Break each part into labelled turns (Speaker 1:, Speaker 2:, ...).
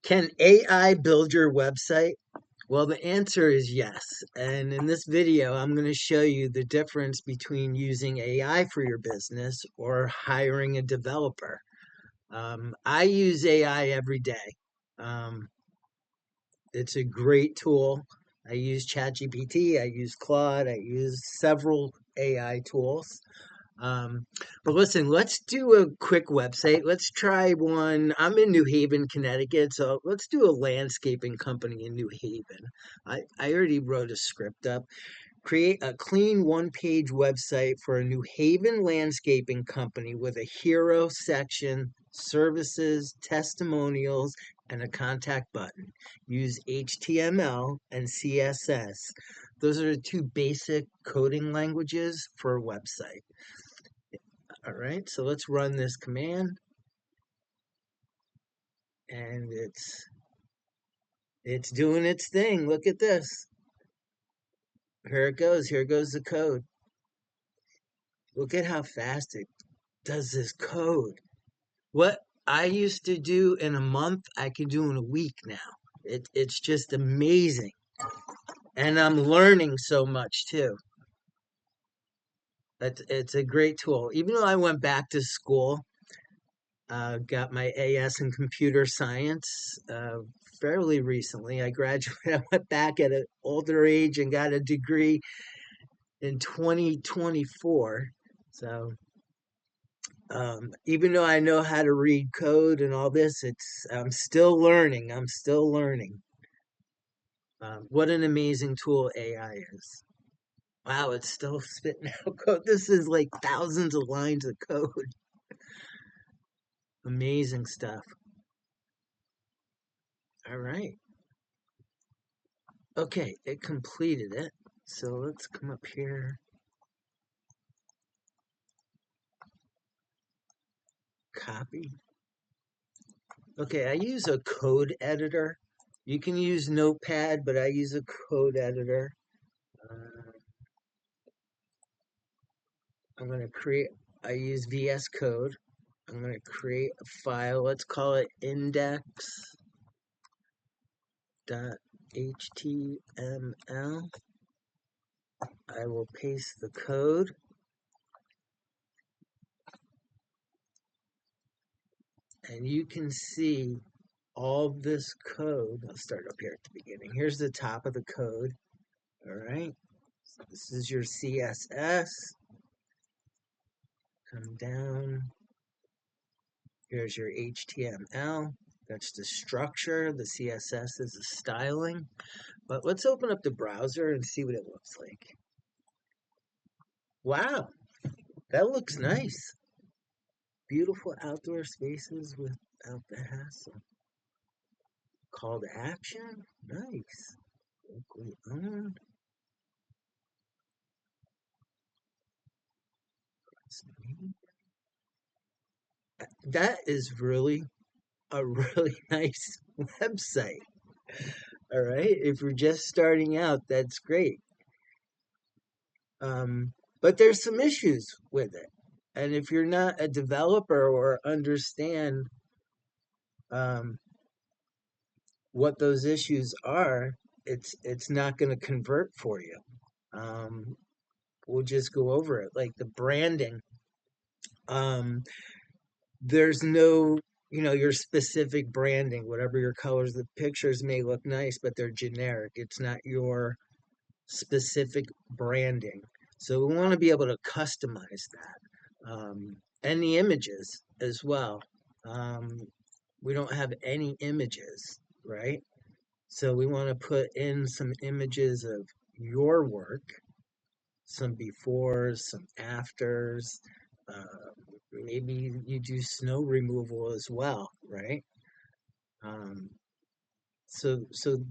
Speaker 1: Can AI build your website? Well, the answer is yes. And in this video, I'm going to show you the difference between using AI for your business or hiring a developer. I use AI every day. Um, it's a great tool. I use ChatGPT, I use Claude, I use several AI tools. Um, but listen, let's do a quick website. Let's try one. I'm in New Haven, Connecticut, so let's do a landscaping company in New Haven. I already wrote a script up. Create a clean one-page website for a New Haven landscaping company with a hero section, services, testimonials, and a contact button. Use HTML and CSS. Those are the two basic coding languages for a website. All right, so let's run this command, and it's doing its thing. Look at this. Here it goes. Here goes the code. Look at how fast it does this code. What I used to do in a month, I can do in a week now. It's just amazing. And I'm learning so much too. It's a great tool. Even though I went back to school, got my AS in computer science fairly recently. I graduated, I went back at an older age and got a degree in 2024. So even though I know how to read code and all this, I'm still learning. I'm still learning. What an amazing tool AI is. Wow, it's still spitting out code. This is like thousands of lines of code. Amazing stuff. All right. Okay, it completed it. So let's come up here. Copy. Okay, I use a code editor. You can use Notepad, but I use a code editor. I'm going to create, I use VS Code. I'm going to create a file. Let's call it index.html. I will paste the code. And you can see all this code. I'll start up here at the beginning. Here's the top of the code. All right. So this is your CSS. Come down. Here's your HTML. That's the structure. The CSS is the styling. But let's open up the browser and see what it looks like. Wow, that looks nice. Beautiful outdoor spaces without the hassle. Call to action. Nice. Locally owned. That is really a really nice website. All right. If you're just starting out, that's great. But there's some issues with it. And if you're not a developer or understand um, what those issues are, it's not going to convert for you. Um, we'll just go over it. Like the branding, um, there's no, your specific branding, whatever your colors, the pictures may look nice, but they're generic. It's not your specific branding. So we want to be able to customize that. And the images as well. Um, we don't have any images, right? So we want to put in some images of your work, some befores, some afters. Maybe you do snow removal as well, right? Um, so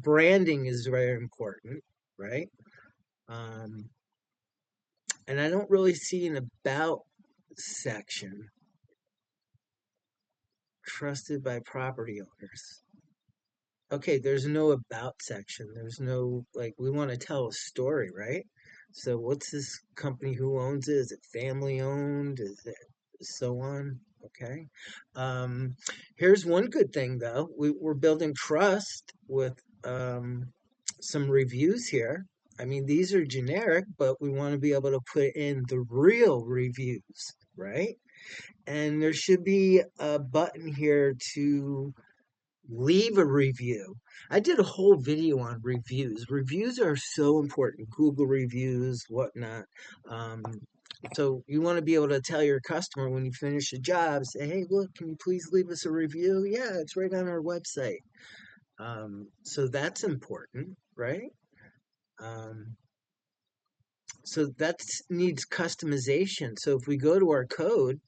Speaker 1: branding is very important, right? Um, and I don't really see an about section trusted by property owners. Okay, there's no about section. There's no, like, we want to tell a story, right? So what's this company, who owns it? Is it family owned? Is it so on? Okay. Um, Here's one good thing though. We're building trust with some reviews here. I mean, these are generic, but we want to be able to put in the real reviews, right? And there should be a button here to leave a review. I did a whole video on reviews. Reviews are so important. Google reviews, whatnot. Um, so you want to be able to tell your customer when you finish a job, say, "Hey, look, can you please leave us a review?" Yeah, it's right on our website. So that's important, right? Um, so that needs customization. So if we go to our code,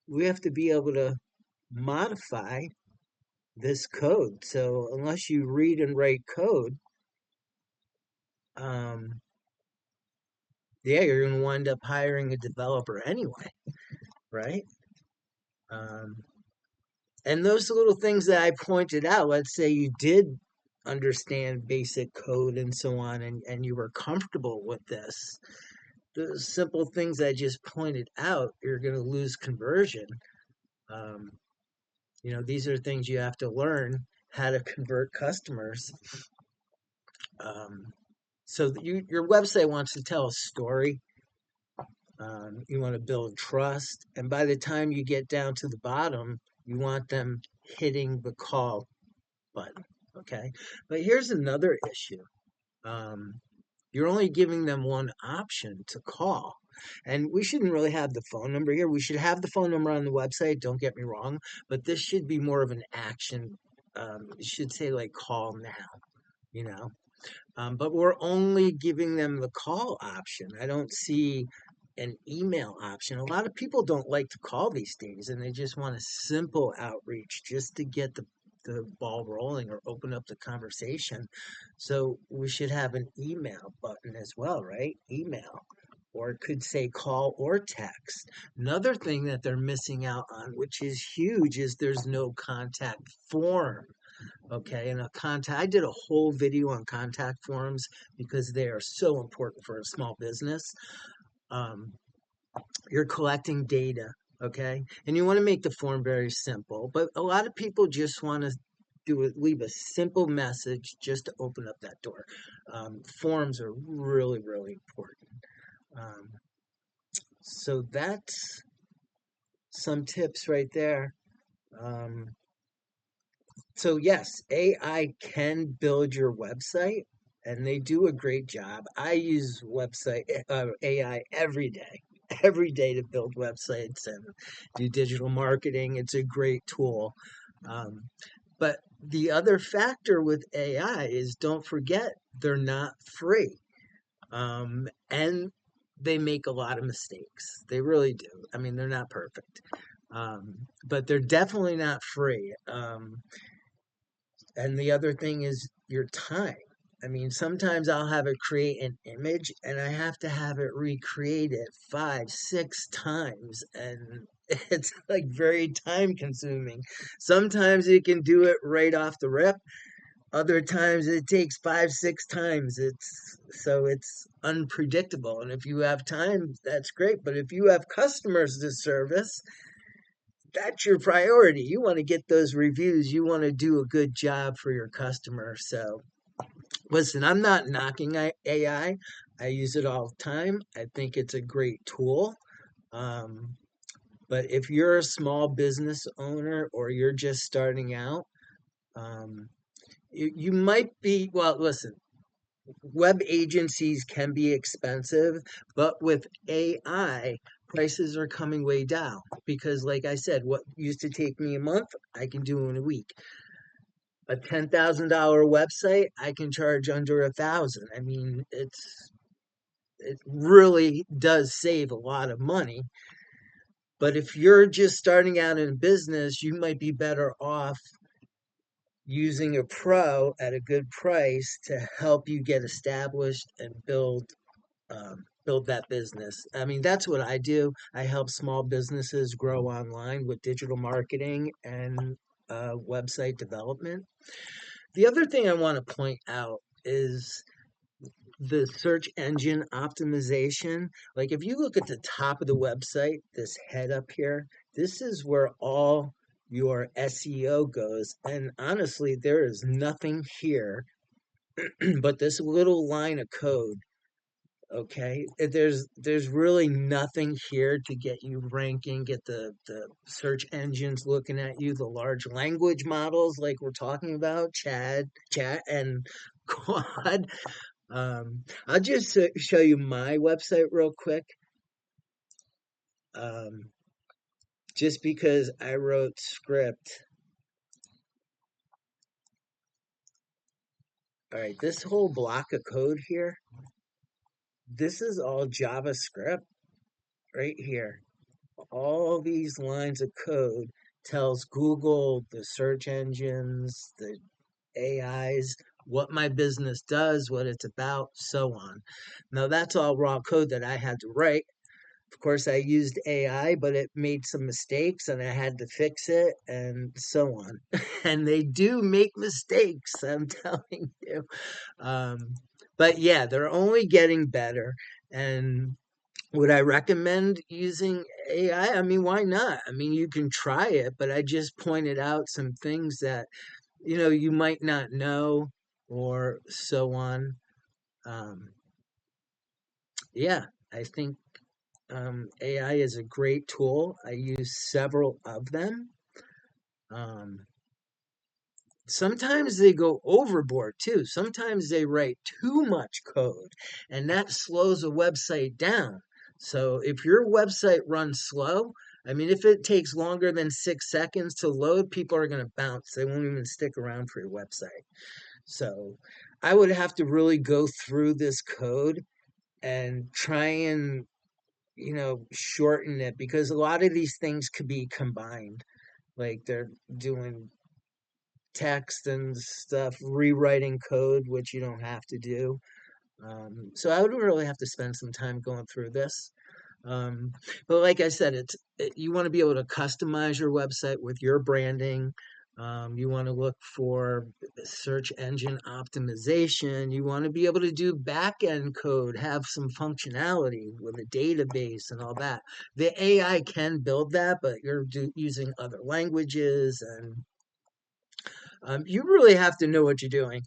Speaker 1: we have to be able to modify this code. So unless you read and write code, um, yeah, you're going to wind up hiring a developer anyway, right? Um, and those little things that I pointed out, let's say you did understand basic code and so on, and you were comfortable with this, the simple things I just pointed out, you're going to lose conversion. Um, these are things you have to learn how to convert customers. Um, so your website wants to tell a story. You want to build trust. And by the time you get down to the bottom, you want them hitting the call button. Okay. But here's another issue. Um, you're only giving them one option to call. And we shouldn't really have the phone number here. We should have the phone number on the website, don't get me wrong, but this should be more of an action. It should say like call now, you know. But we're only giving them the call option. I don't see an email option. A lot of people don't like to call these days and they just want a simple outreach just to get the ball rolling or open up the conversation. So we should have an email button as well, right? Email. Or it could say call or text. Another thing that they're missing out on, which is huge, is there's no contact form. Okay, and a contact, I did a whole video on contact forms because they are so important for a small business. Um, you're collecting data, okay, and you want to make the form very simple, but a lot of people just want to leave a simple message just to open up that door. Forms are really, really important. Um, so that's some tips right there. Um, So yes, AI can build your website and they do a great job. I use website AI every day to build websites and do digital marketing. It's a great tool. Um, but the other factor with AI is don't forget they're not free. And they make a lot of mistakes. They really do. I mean, they're not perfect. But they're definitely not free. And the other thing is your time. I mean, sometimes I'll have it create an image and I have to have it recreate it 5, 6 times. And it's like very time consuming. Sometimes it can do it right off the rip. Other times it takes 5, 6 times. It's unpredictable. And if you have time, that's great. But if you have customers to service, that's your priority. You want to get those reviews. You want to do a good job for your customer. So, listen, I'm not knocking AI. I use it all the time. I think it's a great tool. Um, but if you're a small business owner or you're just starting out, um, you might be, well, listen, web agencies can be expensive, but with AI, prices are coming way down because, like I said, what used to take me a month, I can do in a week. A $10,000 website, I can charge under 1,000. I mean, it really does save a lot of money. But if you're just starting out in business, you might be better off using a pro at a good price to help you get established and build that business. I mean, that's what I do. I help small businesses grow online with digital marketing and website development. The other thing I want to point out is the search engine optimization. Like if you look at the top of the website, this head up here, this is where all your SEO goes. And honestly, there is nothing here but this little line of code. Okay, there's really nothing here to get you ranking, get the search engines looking at you, the large language models like we're talking about, chat, and Quad. I'll just show you my website real quick. Um, just because I wrote script. All right, this whole block of code here, this is all JavaScript right here. All these lines of code tells Google, the search engines, the AIs, what my business does, what it's about, so on. Now that's all raw code that I had to write. Of course, I used AI, but it made some mistakes and I had to fix it and so on. And they do make mistakes, I'm telling you. Um, but yeah, they're only getting better. And would I recommend using AI? I mean, why not? I mean, you can try it, but I just pointed out some things that, you might not know or so on. Um, yeah, I think AI is a great tool. I use several of them. Um, Sometimes they go overboard too. Sometimes they write too much code, and that slows a website down. So if your website runs slow, I mean, if it takes longer than 6 seconds to load, people are going to bounce. They won't even stick around for your website. So I would have to really go through this code and try and, shorten it because a lot of these things could be combined. Like they're doing text and stuff, rewriting code, which you don't have to do. So I would really have to spend some time going through this. Um, but like I said, you want to be able to customize your website with your branding. You want to look for search engine optimization. You want to be able to do back end code, have some functionality with a database and all that. The AI can build that, but you're using other languages and you really have to know what you're doing.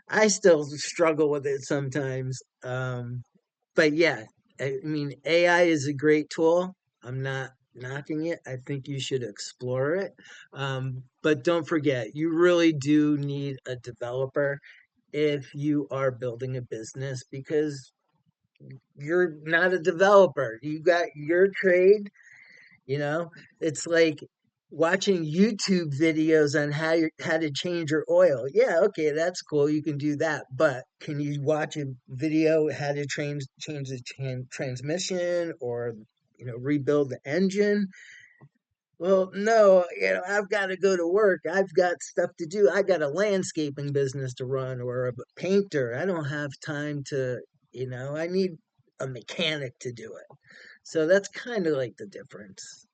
Speaker 1: I still struggle with it sometimes. But yeah, I mean, AI is a great tool. I'm not knocking it. I think you should explore it. But don't forget, you really do need a developer if you are building a business because you're not a developer. You got your trade, you know, it's like watching YouTube videos on how to change your oil. Yeah, okay, that's cool. You can do that, but can you watch a video how to change the transmission or rebuild the engine? Well, no, I've got to go to work. I've got stuff to do. I got a landscaping business to run or a painter. I don't have time to, I need a mechanic to do it. So that's kind of like the difference.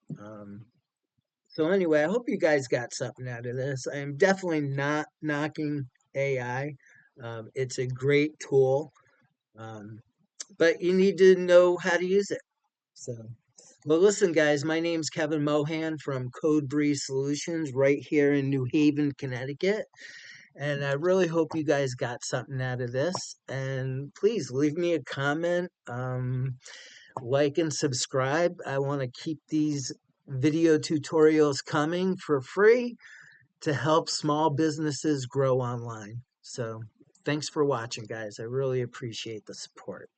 Speaker 1: So anyway, I hope you guys got something out of this. I am definitely not knocking AI. It's a great tool, um, but you need to know how to use it. So, well, listen, guys, my name's Kevin Mohan from CodeBreeze Solutions right here in New Haven, Connecticut. And I really hope you guys got something out of this. And please leave me a comment. Like and subscribe. I want to keep these video tutorials coming for free to help small businesses grow online. So thanks for watching, guys. I really appreciate the support.